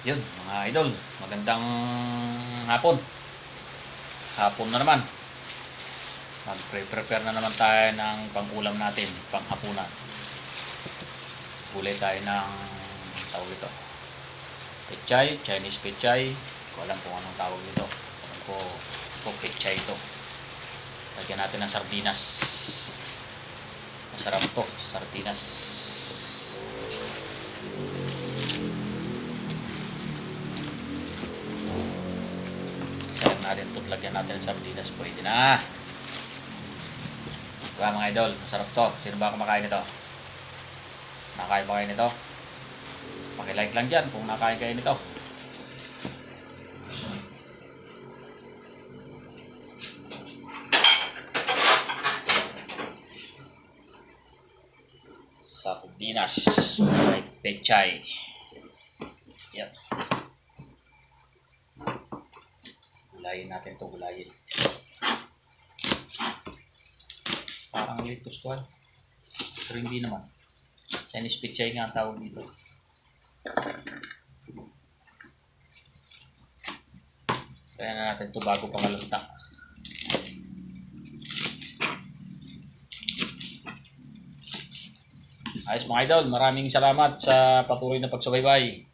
Yun, mga idol, magandang hapon. Hapon na naman. Mag-prepare na naman tayo ng pang-ulam natin, pang-hapunan. Gulay tayo ng tawag ito. Pechay, Chinese pechay. Hindi ko alam kung anong tawag nito. Alam ko, pechay ito. Lagyan natin ng sardinas. Masarap to, sardinas. Sayang natin ito, lagyan natin ng sardinas. Pwede na. Diba mga idol, masarap to. Sino ba kumakain nito? Nakain ba kayo nito? Paki-like lang dyan kung nakain kayo nito. Sardinas ay pechay. Yan. Gulayin natin ito, gulayin. Parang litos to. Pero hindi naman. Chinese pechay nga ang tawag dito. Kaya na natin ito bago pa malunta. Ayos mga idol, maraming salamat sa patuloy na pagsubaybay.